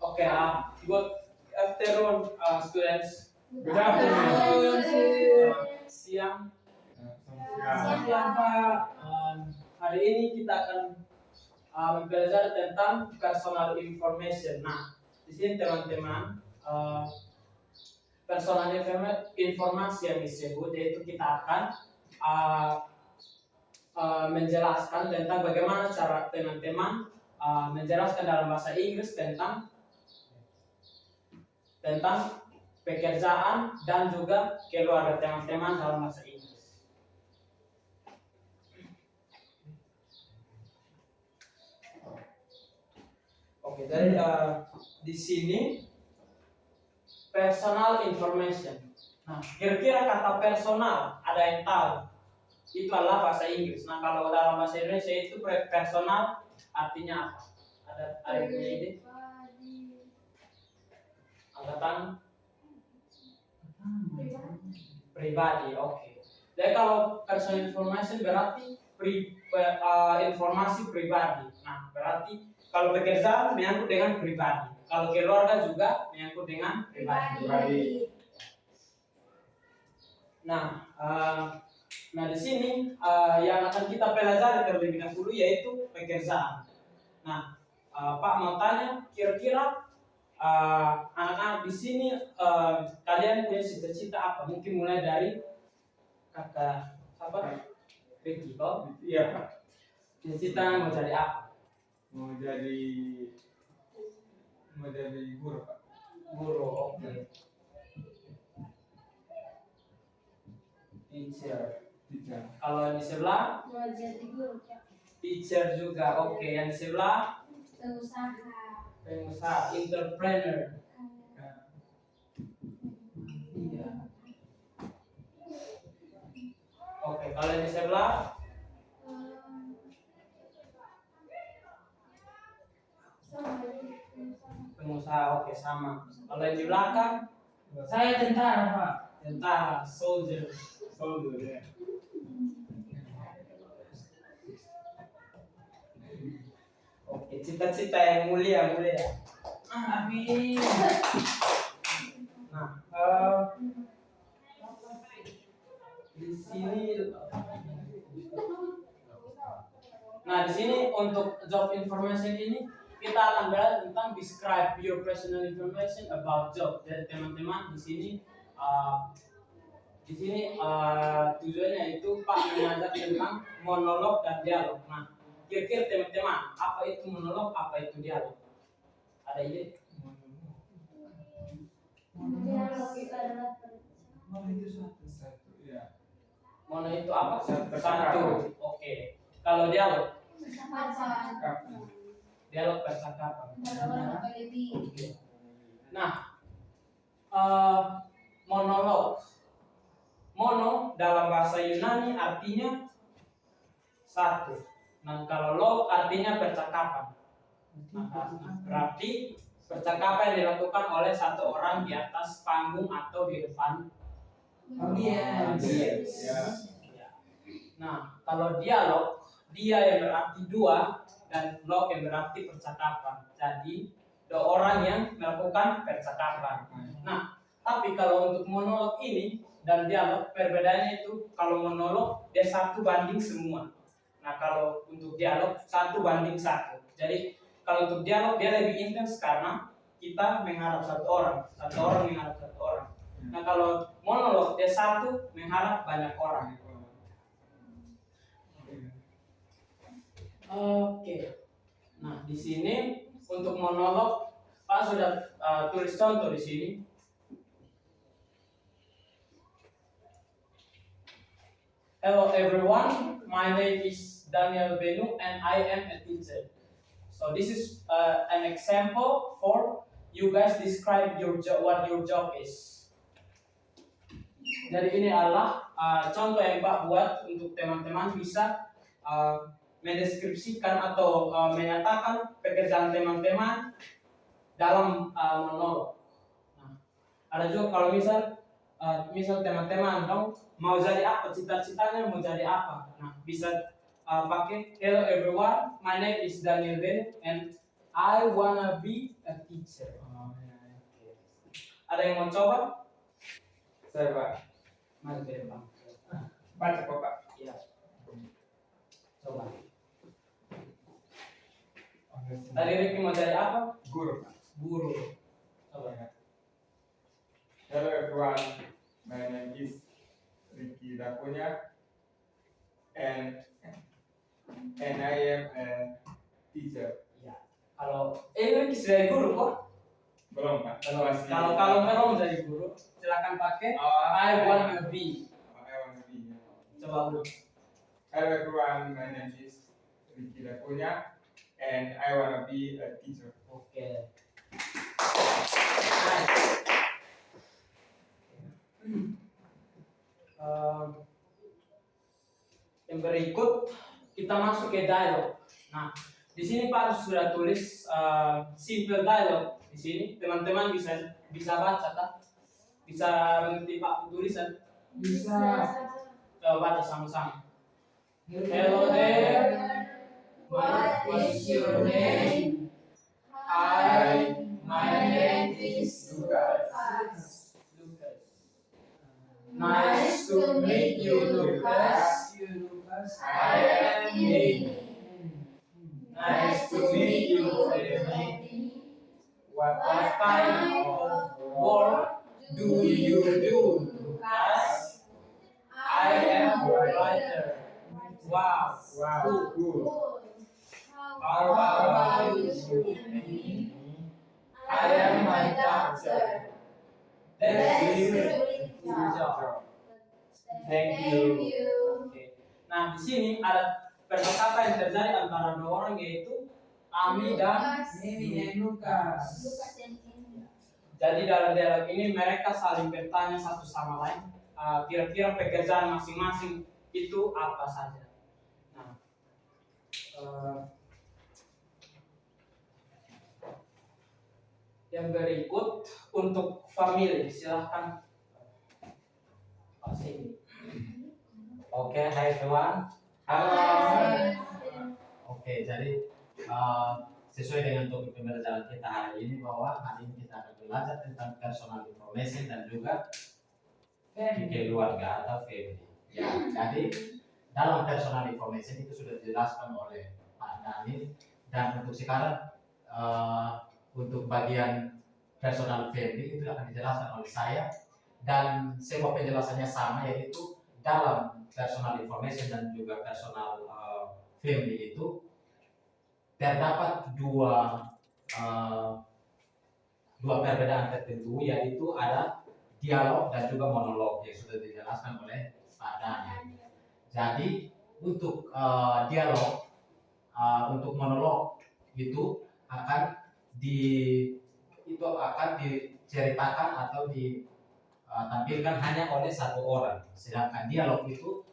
Okay, good afternoon, students. Good afternoon. Siang. Siang. Siang, Pak. Hari ini kita akan belajar tentang personal information. Nah, di sini teman-teman, personal informasi yang disebut yaitu kita akan menjelaskan tentang bagaimana cara teman-teman menjelaskan dalam bahasa Inggris tentang pekerjaan dan juga keluarga teman-teman dalam bahasa Inggris. Oke, jadi di sini personal information. Nah, kira-kira kata personal ada yang tahu? Itu adalah bahasa Inggris. Nah, kalau dalam bahasa Indonesia itu personal artinya apa? Ada yang punya ide? Angkatan pribadi, oke. Jadi kalau personal information berarti informasi pribadi. Nah, berarti kalau pekerjaan menyangkut dengan pribadi. Kalau keluarga juga menyangkut dengan pribadi. Nah, di sini yang akan kita pelajari terlebih dahulu yaitu pekerjaan. Nah, Pak mau tanya, kira-kira anak-anak di sini kalian punya cita-cita apa? Mungkin mulai dari kakak apa? Ricky, kok? Iya, Pak. Cita-cita mau jadi apa? Mau jadi guru, Pak. Guru, oke. Teacher. Kalau yang di sebelah? Mau jadi guru, Pak. Teacher juga, oke. Yang di sebelah? Pengusaha, entrepreneur. Iya. Oke, kalau yang di sebelah? Pengusaha, oke, sama. Kalau yang di belakang? Saya tentara, Pak. Tentara, soldier. Ya. Oke, cita-cita yang mulia. Amin. Nah, di sini untuk job information ini kita akan belajar tentang describe your personal information about job. Jadi teman-teman di sini tujuannya itu Pak mengajar tentang monolog dan dialog. Nah, kira-kira teman-teman apa itu monolog, apa itu dialog? Ada ide? Dialog itu adalah Satu, ya. Mono itu apa? Percakapan. Satu. Oke. Kalau dialog? percakapan. Dialog percakapan. Nah, monolog. Mono dalam bahasa Yunani artinya satu. Nah, kalau log artinya percakapan. Berarti percakapan yang dilakukan oleh satu orang di atas panggung atau di depan audiens. Ya. Nah, kalau dialog, dia yang berarti dua dan log yang berarti percakapan. Jadi, dua orang yang melakukan percakapan. Nah, tapi kalau untuk monolog ini dan dialog perbedaannya itu kalau monolog dia 1:1 semua. Nah, kalau untuk dialog 1:1. Jadi kalau untuk dialog dia lebih intens karena kita mengharap satu orang mengharap satu orang. Nah, kalau monolog dia satu mengharap banyak orang. Oke. Nah, di sini untuk monolog Pak sudah tulis contoh di sini. Hello everyone, my name is Daniel Benu and I am a teacher. So this is an example for you guys describe your job, what your job is. Jadi ini adalah contoh yang Pak buat untuk teman-teman bisa mendeskripsikan atau menyatakan pekerjaan teman-teman dalam monolog. Nah, ada juga kalau misal teman-teman dong mau jadi apa, cita-citanya mau jadi apa. Nah, bisa pakai hello everyone, my name is Daniel Ben and I wanna be a teacher. Oh, ya, ya. Ada yang mau coba? Saya Pak. Mari ke depan. Baca kok Pak. Ya, coba. Tadi Ricky mau jadi apa? Guru Pak. Guru. Coba. Ya. Hello everyone, my name is Ricky Dapunya and I am a teacher. Ya. Kalau Ricky sudah jadi guru kok. Belum Pak. Kalau mau jadi guru, silakan pakai I wanna be. I wanna be. Ya. Coba dulu. Hello everyone, my name is Ricky Dapunya and I wanna be a teacher. Oke. Nice. Yang berikut kita masuk ke dialog. Nah, di sini Pak sudah tulis simple dialog. Di sini teman-teman bisa baca tak? Bisa mengerti Pak tulisan? Bisa. Coba baca sama-sama. Hello there. What is your name? My name is Lucas. Lucas. Nice to meet you, Lucas. I am Amy. Nice to meet you, Amy. What kind of work do you do, Lucas? I am a writer. Wow. Wow, good. How about you, Amy? I am my doctor. That's really good job. Thank you. Oke. Nah, di sini ada percakapan yang terjadi antara dua orang yaitu Ami dan Amy dan Lucas. jadi dalam dialog ini mereka saling bertanya satu sama lain kira-kira pekerjaan masing-masing itu apa saja. Nah, yang berikut untuk family silahkan Pak Sini. Oke, hai everyone. Halo. Oke, jadi sesuai dengan topik pembelajaran kita hari ini bahwa hari ini kita akan belajar tentang personal information dan juga keluarga atau family. Ya, jadi dalam personal information itu sudah dijelaskan oleh Pak Daniel dan untuk sekarang untuk bagian personal family itu akan dijelaskan oleh saya dan semua penjelasannya sama yaitu dalam personal information dan juga personal family itu terdapat dua perbedaan tertentu yaitu ada dialog dan juga monolog yang sudah dijelaskan oleh Pak Daniel. Jadi untuk dialog untuk monolog itu akan diceritakan atau ditampilkan hanya oleh satu orang, sedangkan dialog itu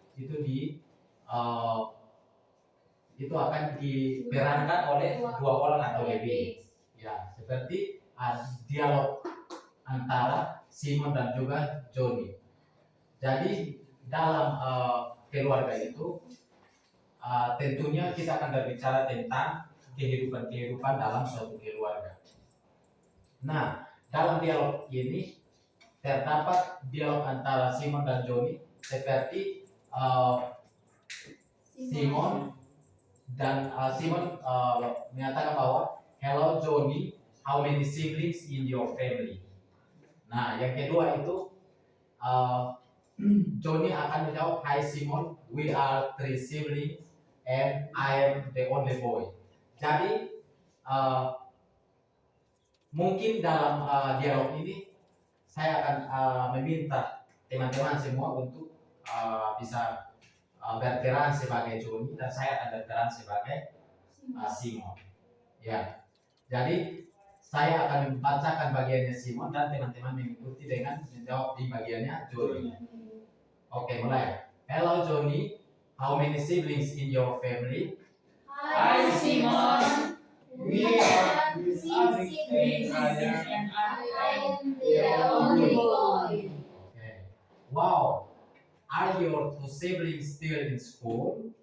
akan diperankan oleh dua orang atau lebih. Ya, seperti dialog antara Simon dan juga Johnny. Jadi dalam keluarga itu tentunya kita akan berbicara tentang kehidupan dalam suatu keluarga. Nah, dalam dialog ini terdapat dialog antara Simon dan Johnny seperti Simon menyatakan bahwa hello Johnny, how many siblings in your family? Nah, yang kedua itu Johnny akan menjawab, hi Simon, we are 3 siblings and I am the only boy. Jadi mungkin dalam dialog ini saya akan meminta teman-teman semua untuk bisa berperan sebagai Johnny dan saya akan berperan sebagai Simon. Ya, jadi saya akan membacakan bagiannya Simon dan teman-teman mengikuti dengan menjawab di bagiannya Johnny. Oke, mulai. Hello Johnny, how many siblings in your family? Hi Simon. We are 6 siblings and I am the only boy. Okay. Wow. Are your 2 siblings still in school?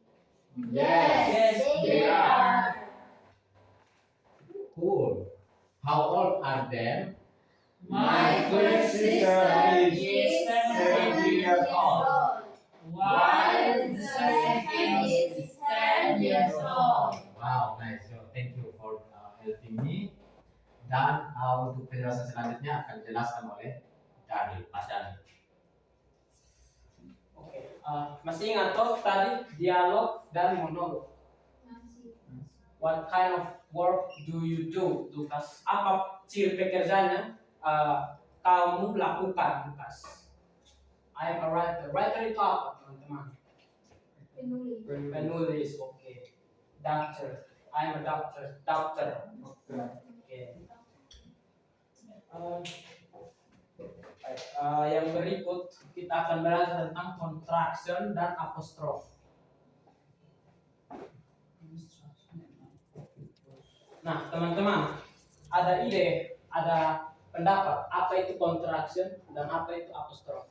Yes, they are. Cool. How old are them? My first sister is 7 years old, while the second is 10 years old. Wow, nice. So, thank you for helping me. Dan untuk penjelasan selanjutnya akan dijelaskan oleh Daniel, Pak Daniel. Oke, masih ingat toh tadi dialog dan monolog. What kind of work do you do, Lukas? Apa ciri pekerjaannya kamu lakukan, Lukas? I am a writer. Writer itu apa, teman-teman? Penulis, oke. Doctor. I am a doctor. Doctor. Oke. Baik, yang berikut kita akan belajar tentang contraction dan apostrof. Nah, teman-teman, ada ide, ada pendapat apa itu contraction dan apa itu apostrof?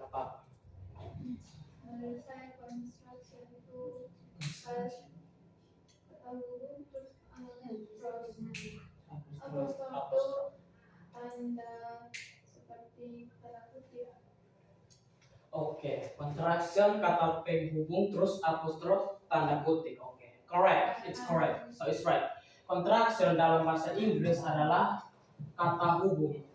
Apa? Menurut saya construction itu terus apostrof itu tanda seperti kata kutip. Oke, contraction kata penghubung terus apostrof tanda kutip. Oke, correct, it's correct, so it's right. Contraction dalam bahasa Inggris adalah kata hubung.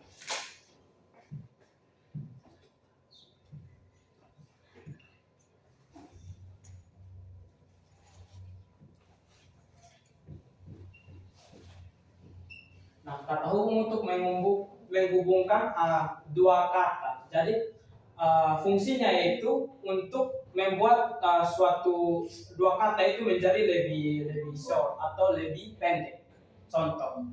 Nah, kata hubung untuk menghubungkan dua kata. Jadi fungsinya yaitu untuk membuat suatu dua kata itu menjadi lebih short atau lebih pendek. Contoh.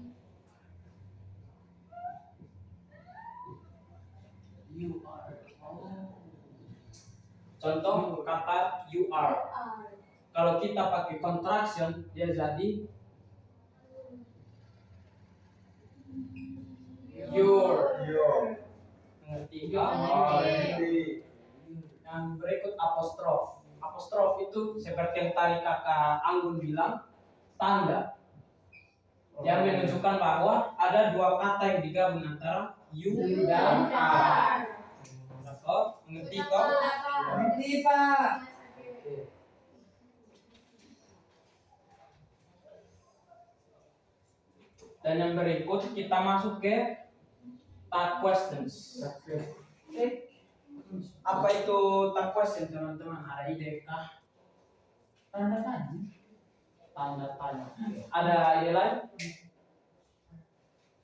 You are. Contoh kata you are. Kalau kita pakai contraction dia jadi your. Mengerti? Yang berikut apostrof. Apostrof itu seperti yang tadi kakak Anggun bilang, tanda yang menunjukkan bahwa ada dua kata yang digabung antara you dan are. Oh, mengerti kok? Mengerti, Pak. Dan yang berikut kita masuk ke tag questions. Apa itu tag question, teman-teman? Ada ide kah? Tanda tanya. Tanda tanya. Ada ide lain?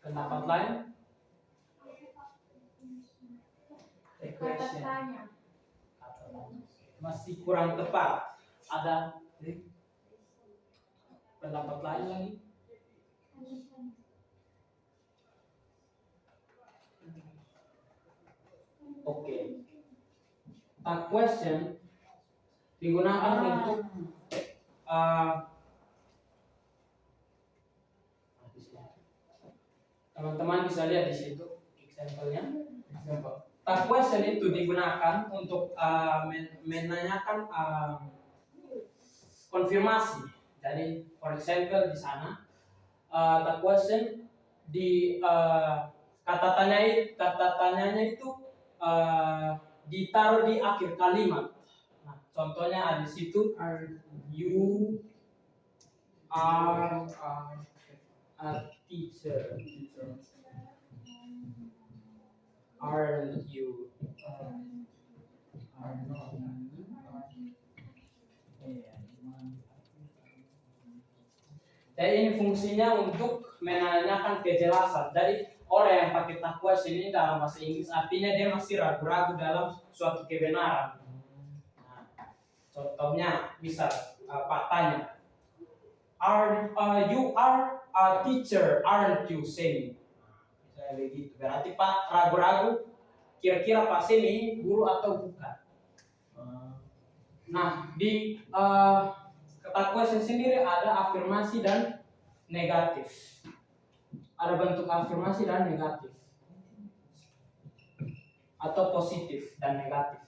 Pendapat lain? Kata tanya. Masih kurang tepat. Ada pendapat lain lagi? Oke. Tag question digunakan untuk teman-teman bisa lihat di situ example-nya. Tag question itu digunakan untuk menanyakan konfirmasi. Jadi, for example di sana tag question di kata tanyanya itu ditaruh di akhir kalimat. Nah, contohnya ada di situ you are a teacher. Aren't you? Are not. Jadi ini fungsinya untuk menanyakan kejelasan. Jadi orang yang pakai tag question ini dalam bahasa Inggris artinya dia masih ragu-ragu dalam suatu kebenaran. Nah, contohnya bisa Pak tanya, you are a teacher, aren't you, Semi? Misalnya begitu. Berarti Pak ragu-ragu kira-kira Pak Semi guru atau bukan. Nah, di tag question sendiri ada afirmasi dan negatif. Ada bentuk afirmasi dan negatif. Atau positif dan negatif.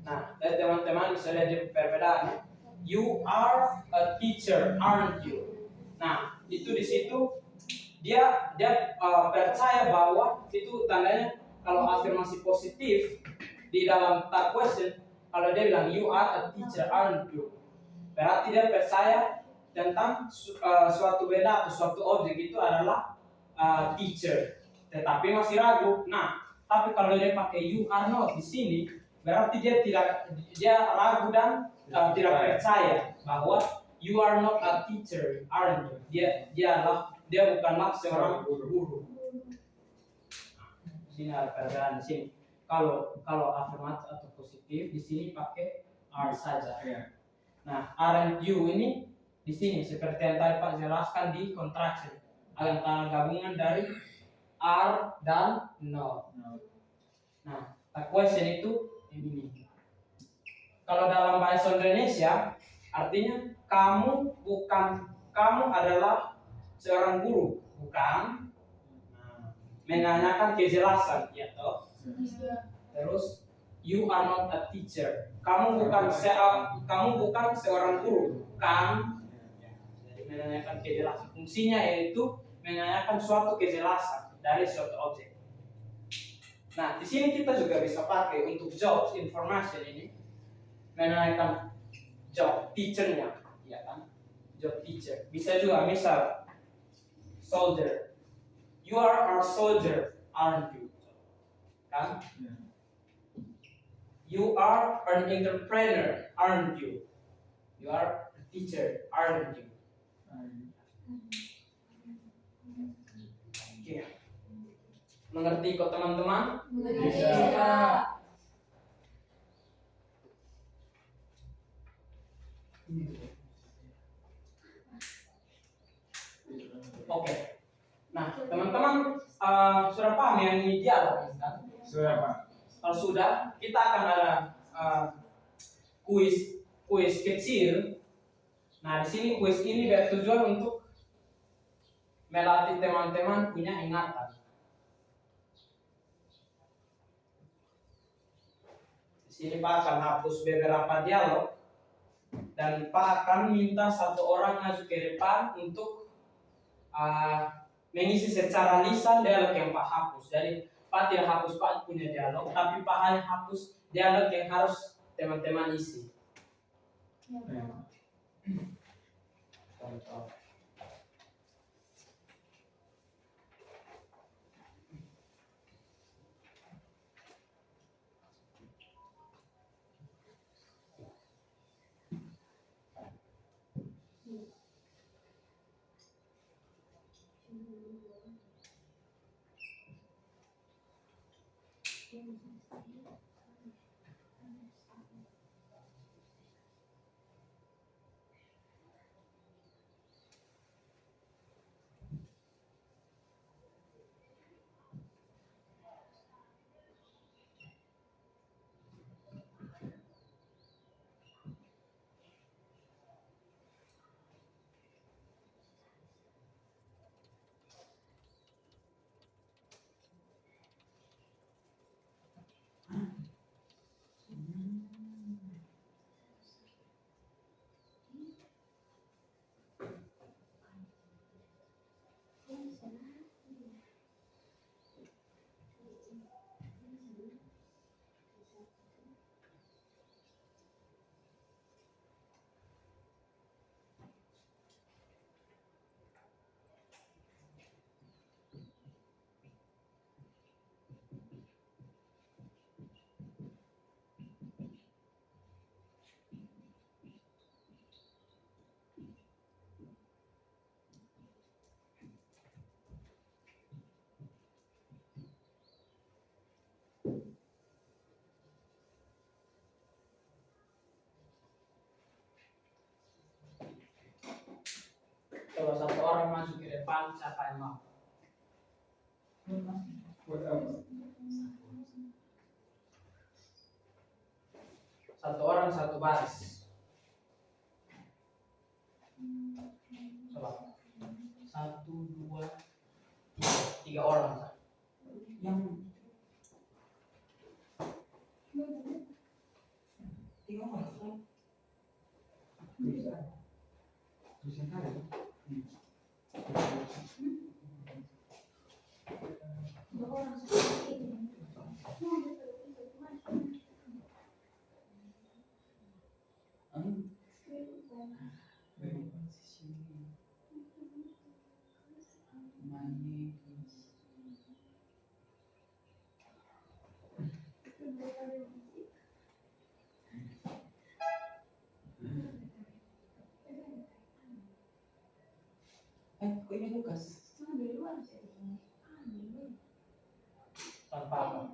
Nah, dari teman-teman bisa lihat di perbedaannya. You are a teacher, aren't you? Nah, itu di situ dia percaya bahwa itu tandanya kalau afirmasi positif di dalam tag question, kalau dia bilang you are a teacher, aren't you? Berarti dia percaya tentang suatu benda atau suatu objek itu adalah teacher, tetapi masih ragu. Nah, tapi kalau dia pakai you are not di sini, berarti dia ragu dan tidak percaya bahwa you are not a teacher, aren't you? Dia bukanlah seorang guru. Di sini ada perbedaan di sini. Kalau afirmatif atau positif di sini pakai are saja. Nah, aren't you ini di sini seperti yang tadi Pak jelaskan di contraction, antara gabungan dari are dan not. Nah, question itu ini. Kalau dalam bahasa Indonesia artinya kamu adalah seorang guru, bukan. Nah, menanyakan kejelasan, ya toh. Terus you are not a teacher. Kamu bukan seorang guru, bukan. Jadi menanyakan kejelasan. Fungsinya yaitu menanyakan suatu kejelasan dari suatu objek. Nah, di sini kita juga bisa pakai untuk job information ini menanyakan job teachernya, ya kan? Job teacher. Bisa juga misal soldier. You are our soldier, aren't you? Kan? You are an entrepreneur, aren't you? You are a teacher, aren't you? Oke. Mengerti kok teman-teman? Bisa. Oke. Nah, teman-teman sudah paham yang ini dialog kan? Sudah Pak. Kalau sudah, kita akan ada kuis kecil. Nah, di sini kuis ini bertujuan untuk melatih teman-teman punya ingatan. Di sini Pak akan hapus beberapa dialog dan Pak akan minta satu orang maju ke depan untuk mengisi secara lisan dialog yang Pak hapus. Jadi Pak tidak hapus Pak punya dialog, tapi Pak hanya hapus dialog yang harus teman-teman isi. Contoh. paham siapa yang mau. What else? Satu orang satu baris. Coba. 1, 2, 3 orang. Yang tiga orang. Bisa. Bisa kali. Kok ini Lukas? Tanpa apa?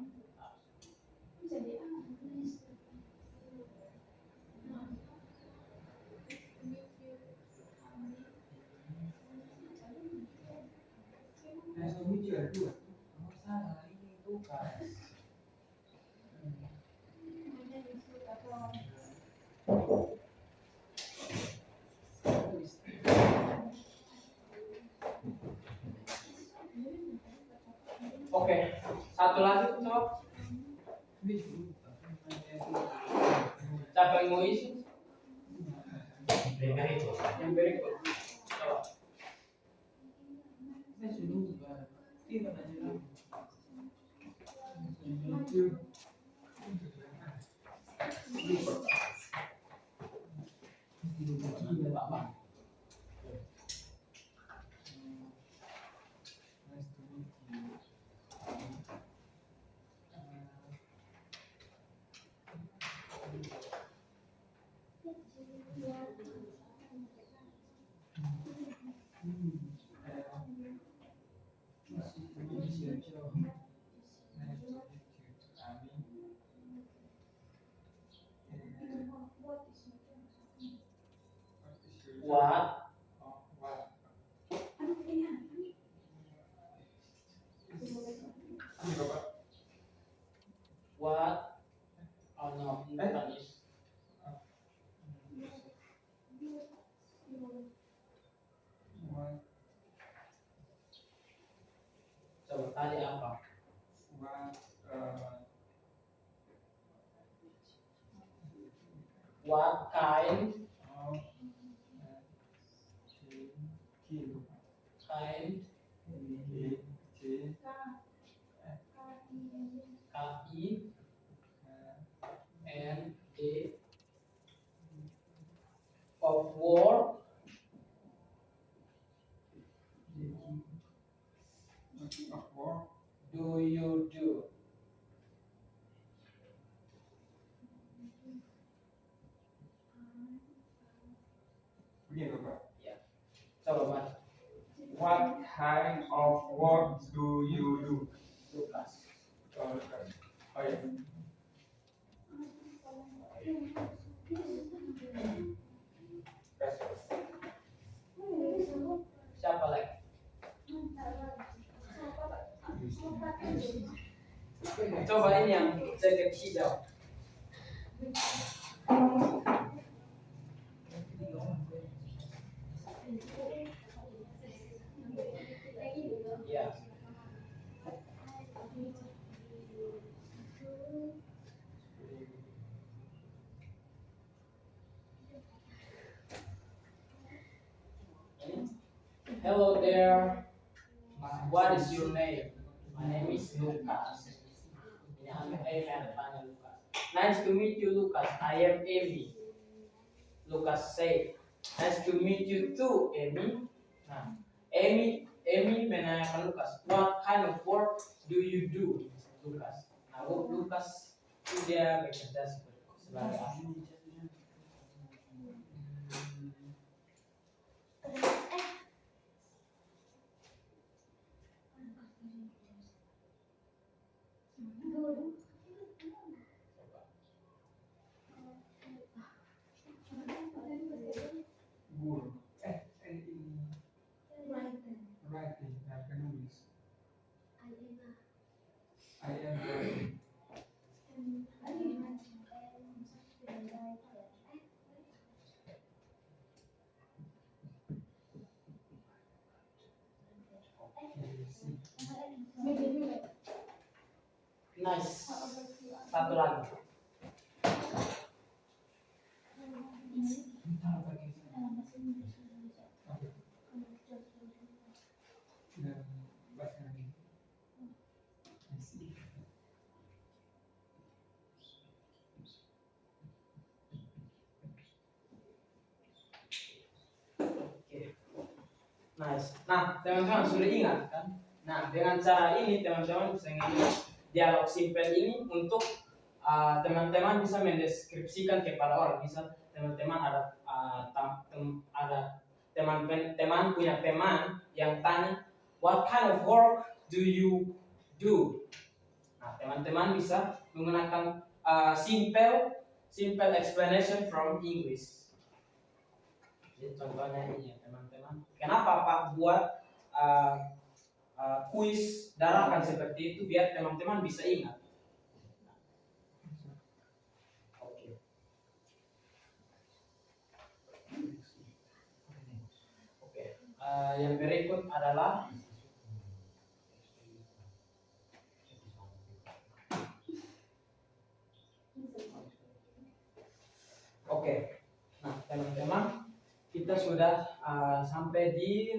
Nice to meet you, ada dua. Oh, salah, ini Lukas. Oke, satu lagi coba. Siapa yang mau isi? Dengar itu. Yang berikut. Coba. Saya sudah lupa. Tidak ada lagi. What? Ini Bapak. What? Oh no, bukan is. Coba tadi apa? What kind? Kind? K-I-N-D of work do you do? Begini Bapak. Coba Mas. What kind of work do you do? Lukas. Oh, Lukas. Oh ya. Siapa lagi? Coba ini yang jaket hijau. Ya. Hello there. What is your name? My name is Lucas. Ini aku Amy, ada panggil Lucas. Nice to meet you, Lucas. I am Amy. Lucas say, nice to meet you too, Amy. Nah, Amy menanyakan Lucas, what kind of work do you do, Lucas? Nah, Lucas itu dia bekerja sebagai apa? Guru. Ini. Writer. Nice. Satu lagi. Oke. Nice. Nah, teman-teman sudah ingat kan? Nah, dengan cara ini teman-teman bisa ingat dialog simpel ini untuk teman-teman bisa mendeskripsikan kepada orang. Bisa teman-teman ada teman punya teman yang tanya, what kind of work do you do? Nah, teman-teman bisa menggunakan simple explanation from English. Jadi contohnya ini ya teman-teman. Kenapa Pak buat kuis dadakan seperti itu biar teman-teman bisa ingat. Oke. Oke. Yang berikut adalah oke. Nah, teman-teman, kita sudah sampai di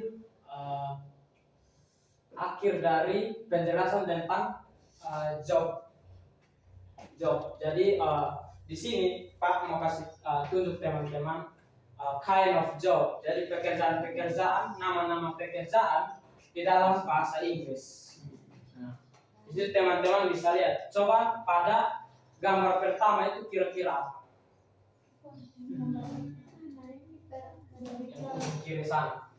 akhir dari penjelasan tentang job. Jadi di sini Pak mau kasih tunjuk teman-teman kind of job. Jadi pekerjaan-pekerjaan, nama-nama pekerjaan di dalam bahasa Inggris. Nah, jadi teman-teman bisa lihat. Coba pada gambar pertama itu kira-kira apa? Yang kiri sana.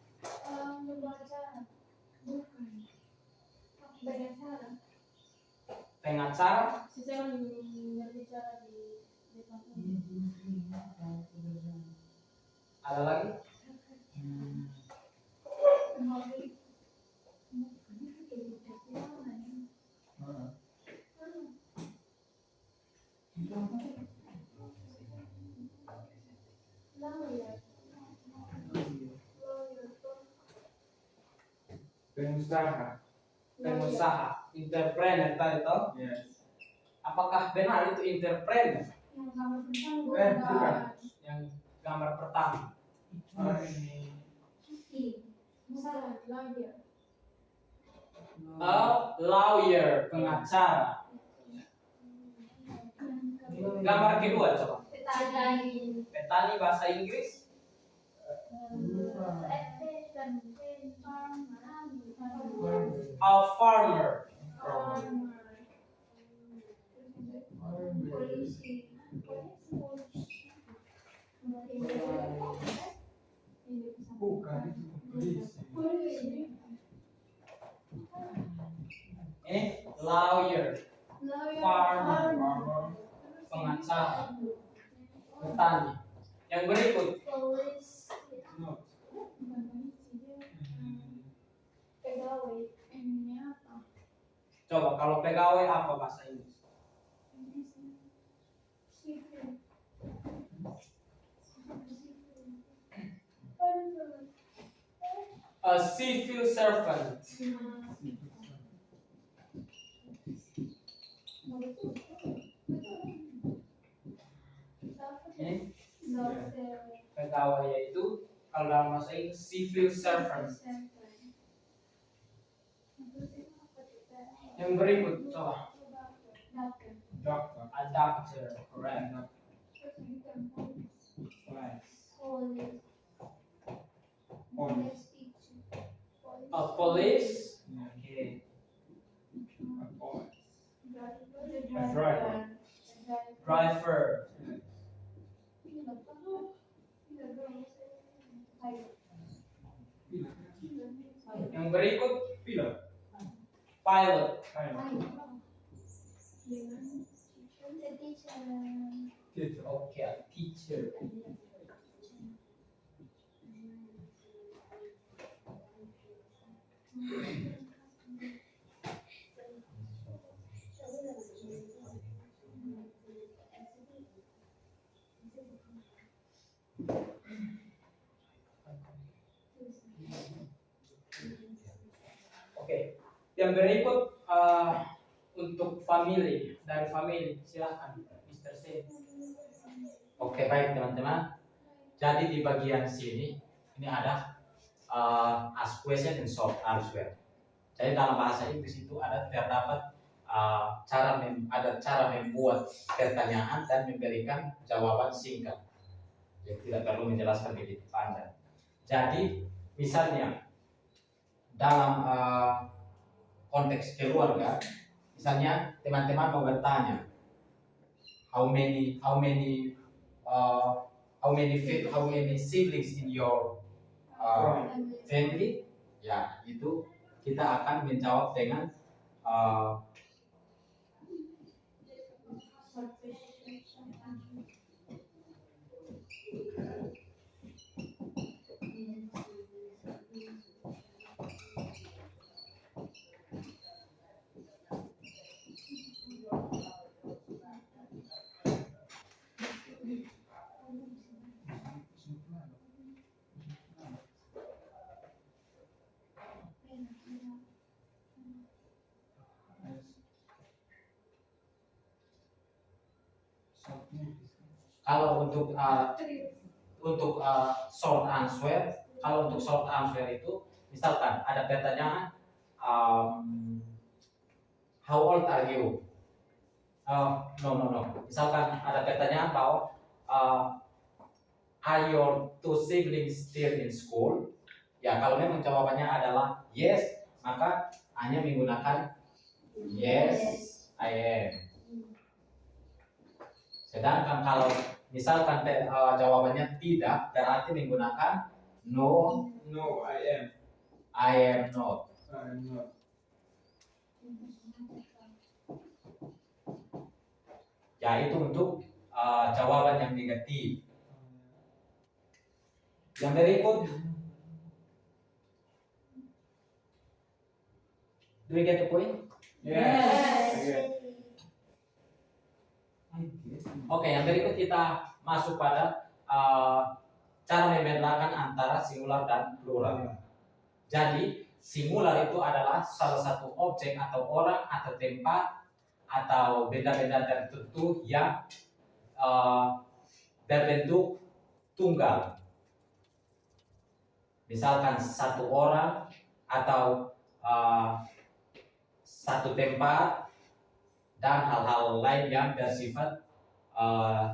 Pengacara. Ada lagi? Pengusaha, entrepreneur tadi toh. Yes. Apakah benar itu entrepreneur? Bukan. Yang gambar pertama. Lawyer, pengacara. Gambar kedua coba. Petani bahasa Inggris. A farmer. Bukan itu polisi. Lawyer, farmer, pengacara, petani. Yang berikut. Coba kalau pegawai apa bahasa Inggris? A civil servant. Pegawai yaitu kalau dalam bahasa Inggris civil servant. Yang berikut coba. Doctor. A doctor, correct. Police. A police. Okay. Okay. A driver. Driver. Yang berikut Pilot. pilot. Teacher. Okay, a teacher. Oke, yang berikut untuk family, dari family, silahkan Mr. C. Oke, baik teman-teman. Jadi di bagian sini ini ada ask question and short answer. Jadi dalam bahasa Inggris itu terdapat cara membuat pertanyaan dan memberikan jawaban singkat. Jadi tidak perlu menjelaskan lebih panjang. Jadi misalnya dalam konteks keluarga, misalnya teman-teman mau bertanya, how many siblings in your family? Ya, itu kita akan menjawab dengan kalau untuk short answer, kalau untuk short answer itu misalkan ada pertanyaan how old are you? No. Misalkan ada pertanyaan bahwa are your two siblings still in school? Ya, kalau memang jawabannya adalah yes, maka hanya menggunakan yes, I am. Sedangkan kalau misalkan jawabannya tidak, berarti menggunakan no, No, I am. I am not. I'm not. Ya, itu untuk jawaban yang negatif. Yang berikut, do you get the point? Yes. Oke, yang berikut kita masuk pada cara membedakan antara singular dan plural. Jadi, singular itu adalah salah satu objek atau orang atau tempat atau benda-benda tertentu yang berbentuk tunggal. Misalkan satu orang atau satu tempat dan hal-hal lain yang bersifat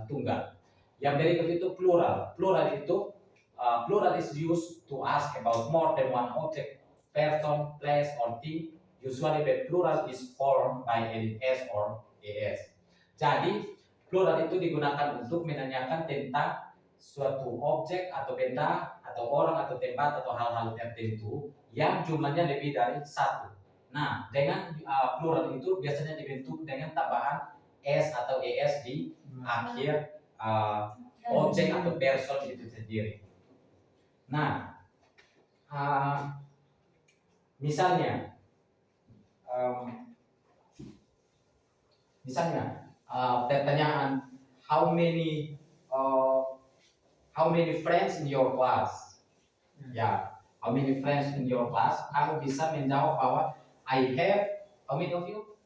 tunggal. Yang berikut itu plural. Plural is used to ask about more than one object, person, place, or thing. Usually the plural is formed by an s or as. Jadi plural itu digunakan untuk menanyakan tentang suatu objek atau benda atau orang atau tempat atau hal-hal tertentu yang jumlahnya lebih dari satu. Nah, dengan plural itu biasanya dibentuk dengan tambahan s atau es di akhir objek atau person itu sendiri. Nah, misalnya pertanyaan how many friends in your class? Ya, how many friends in your class? Kamu bisa menjawab bahwa I have how many of you?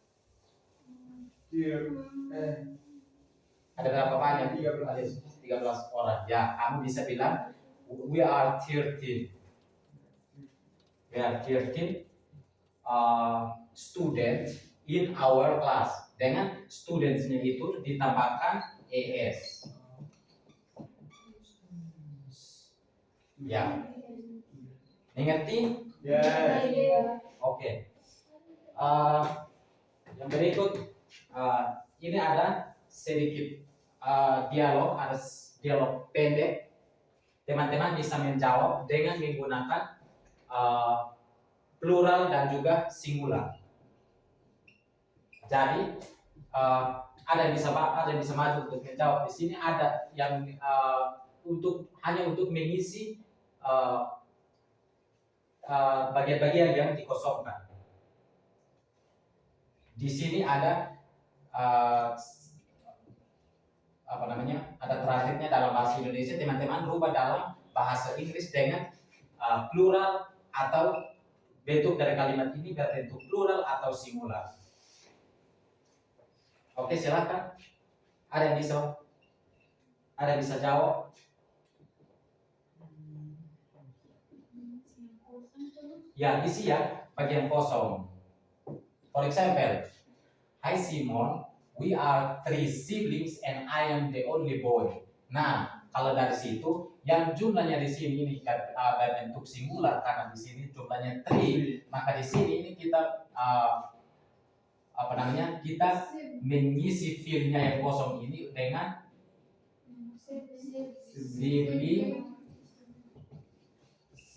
Here. Ada berapa banyak? 13 orang. Ya, kamu bisa bilang we are 13. We are 13 students in our class. Dengan studentsnya itu ditambahkan es. Ya, mengerti? Yes. Oke. Yang berikut ini ada sedikit dialog, ada dialog pendek. Teman-teman bisa menjawab dengan menggunakan plural dan juga singular. Jadi ada yang bisa maju untuk menjawab. Di sini ada yang hanya untuk mengisi bagian-bagian yang dikosongkan. Di sini ada ada transitnya dalam bahasa Indonesia. Teman-teman rubah dalam bahasa Inggris dengan plural atau bentuk dari kalimat ini berbentuk plural atau singular? Oke, silakan. Ada yang bisa? Ada yang bisa jawab? Ya, isi ya, bagian kosong. For example, hi Simon, we are 3 siblings and I am the only boy. Nah, kalau dari situ, yang jumlahnya di sini ini berbentuk singular karena di sini jumlahnya 3, maka di sini ini kita kita mengisi filenya yang kosong ini dengan sibling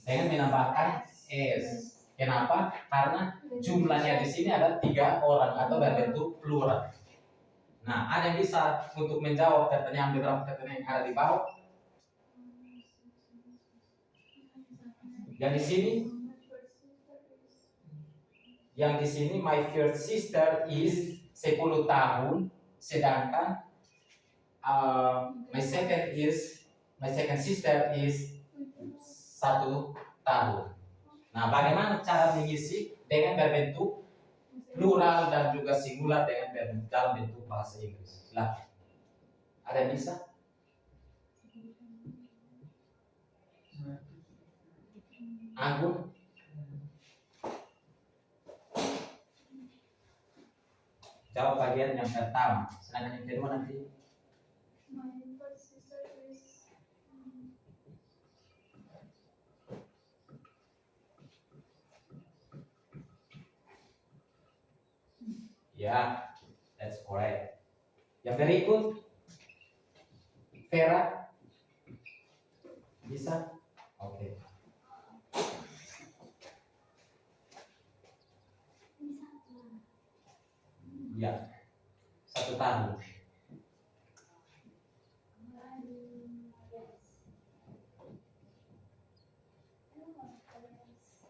dengan menambahkan s. Kenapa? Karena jumlahnya di sini ada 3 orang atau berbentuk plural. Nah, ada yang bisa untuk menjawab pertanyaan beberapa pertanyaan yang ada di bawah? Yang di sini my first sister is 10 tahun, sedangkan my second sister is 1 tahun. Nah, bagaimana cara mengisi dengan berbentuk plural dan juga singular dengan dalam bentuk bahasa Inggris? Silakan. Ada yang bisa? Anggun? Jawab bagian yang pertama, sedangkan yang kedua nanti. Ya, that's correct. Yang berikut, Vera, bisa? Oke. Ya, 1 tahun.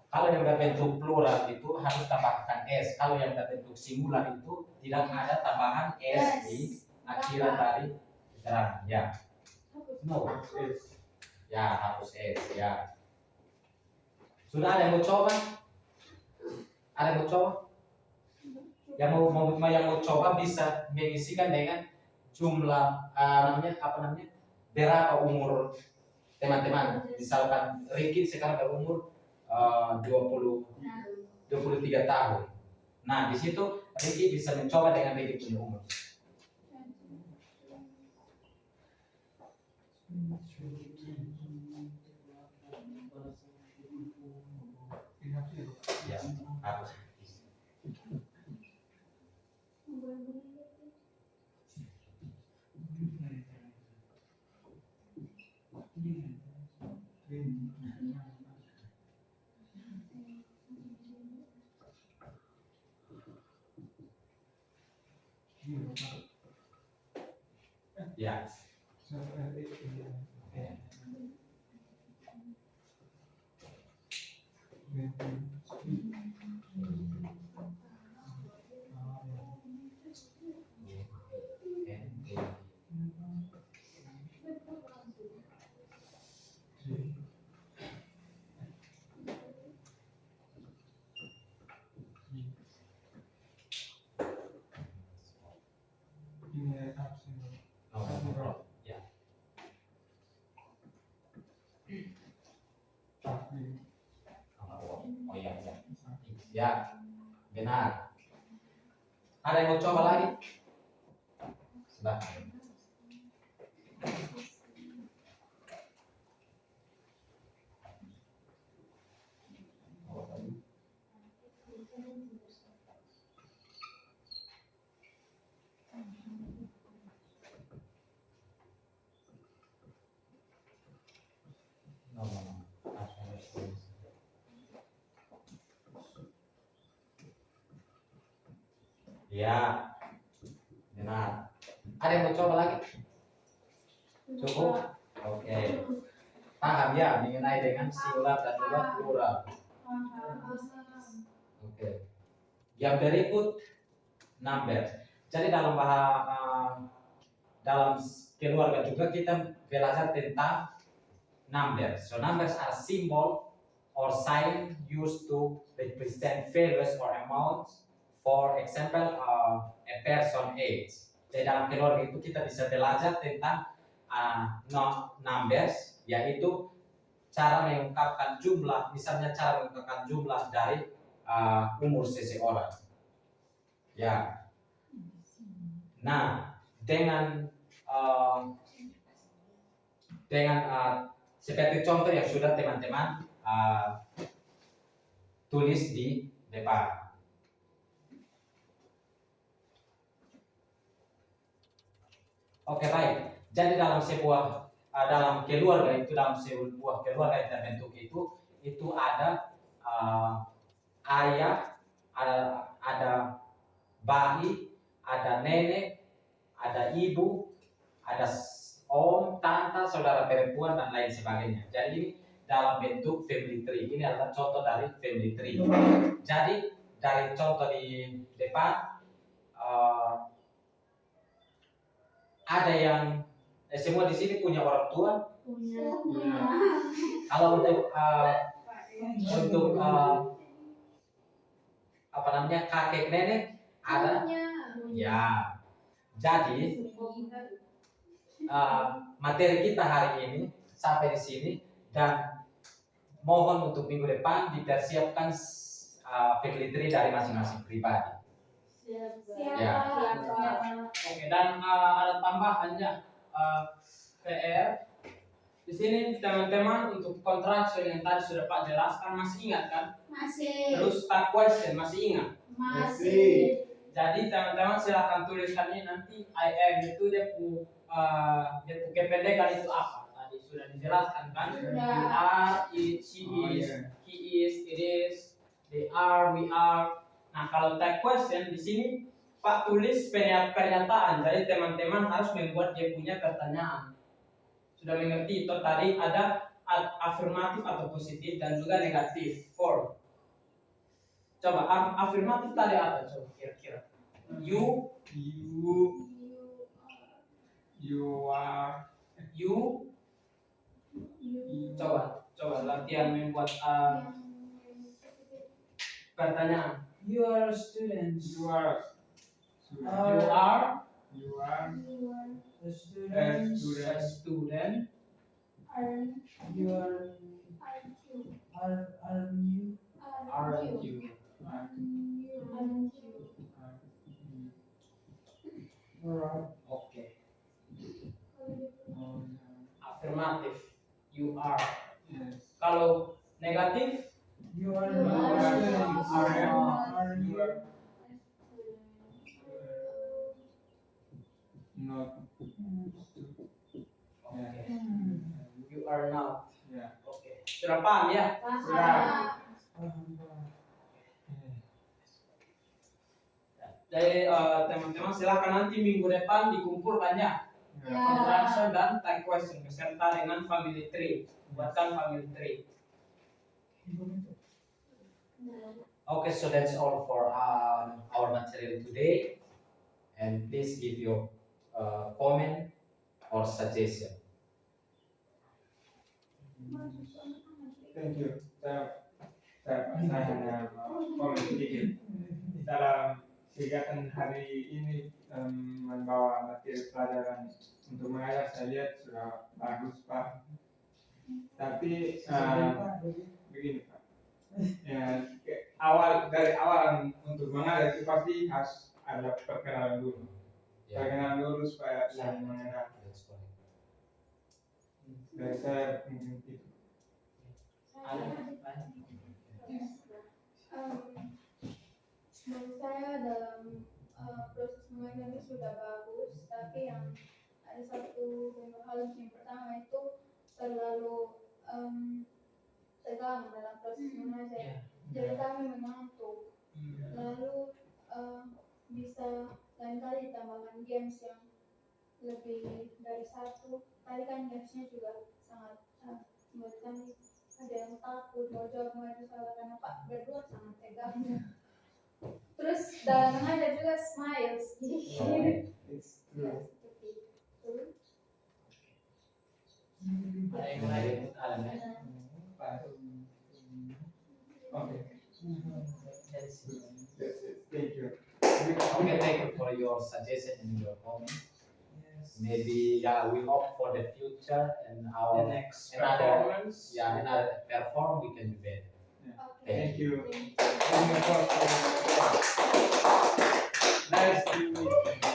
Kalau yang berbentuk plural itu harus tambahkan s. Kalau yang berbentuk singular itu tidak ada tambahan s di akhiran dari keterangan. Ya. No, it's Ya, hapus s. Ya. Sudah ada yang mau coba? Ada yang mau coba? Yang mau coba bisa mengisikan dengan jumlah berapa umur teman-teman. Misalkan Ricky sekarang berumur 23 tahun. Nah, di situ Ricky bisa mencoba dengan Ricky punya umur. Ya, harus. Ya. Ya. Oh iya, ya. Ya, benar. Ada yang mau coba lagi? Silahkan. Ya, benar. Ada yang mau coba lagi? Cukup? Oke. Paham ya mengenai dengan singular dan juga plural. Oke. Yang berikut number. Jadi dalam keluarga juga kita belajar tentang numbers. So numbers are symbol or sign used to represent values or amounts. For example, a person age. Jadi dalam keluarga itu kita bisa belajar tentang numbers, yaitu cara mengungkapkan jumlah, misalnya cara mengungkapkan jumlah dari umur seseorang. Ya. Nah, dengan seperti contoh yang sudah teman-teman tulis di depan. Oke, baik. Jadi dalam dalam keluarga itu, dalam sebuah keluarga yang terbentuk itu ada ayah, ada bayi, ada nenek, ada ibu, ada om, tante, saudara perempuan dan lain sebagainya. Jadi ini dalam bentuk family tree. Ini adalah contoh dari family tree. Jadi dari contoh di depan ada yang semua di sini punya orang tua. Kalau untuk kakek nenek ada. Ya. Jadi materi kita hari ini sampai di sini, dan mohon untuk minggu depan dipersiapkan family tree dari masing-masing pribadi. Ya. Oke, dan ada tambahannya PR. Di sini teman-teman untuk contraction yang tadi sudah Pak jelaskan, masih ingat kan? Masih. Terus tag question masih ingat? Masih. Jadi teman-teman silahkan tuliskan ini nanti I am itu dia kependekan itu apa? Tadi sudah dijelaskan kan? Sudah. You are, she is, he is, it is, they are, we are. Nah, kalau tag question di sini Pak tulis pernyataan. Jadi teman-teman harus membuat dia punya pertanyaan. Sudah mengerti itu tadi ada afirmatif atau positif dan juga negatif form. Coba afirmatif tadi apa? Coba kira-kira. You are. You. Coba latihan membuat pertanyaan. You are a student. You are A student. A student. You are you. Aren't you? Alright. Oke. Afirmatif. You are. Yes. Kalau negatif, You are You not a are student. not. Are You you? are not. oke. You are not. Yeah. Oke. Sudah paham ya? Jadi teman-teman silakan nanti minggu depan dikumpulkan ya. Contraction dan tag question beserta dengan family tree. Buatkan family tree. Okay, so that's all for our material today. And please give your comment or suggestion. Thank you. Saya hanya komen sedikit. Dalam kegiatan hari ini membawa materi pelajaran untuk mengajar, saya lihat sudah bagus Pak. Tapi begini Pak, ya, dari awal untuk mengajar itu pasti harus ada perkenalan dulu. Yeah. Perkenalan dulu supaya bisa mengenal. That's correct. Dari saya mungkin itu. Menurut saya dalam proses mengajar ini sudah bagus, tapi yang ada satu hal yang pertama itu terlalu tegang dalam proses mengajar. Jadi kami mengantuk. Lalu bisa lain kali ditambahkan games yang lebih dari satu. Tadi kan gamesnya juga sangat menurut kami ada yang takut mau jawab itu salah karena Pak berdua sangat tegang. Terus dalam mengajar juga smiles. It's true. Seperti itu. Ada yang lain? Ada. for your suggestion and your comment. Yes. Maybe we hope for the future and The our next another performance. another perform we can do better. Okay. Thank you. Thank you. Nice to meet you.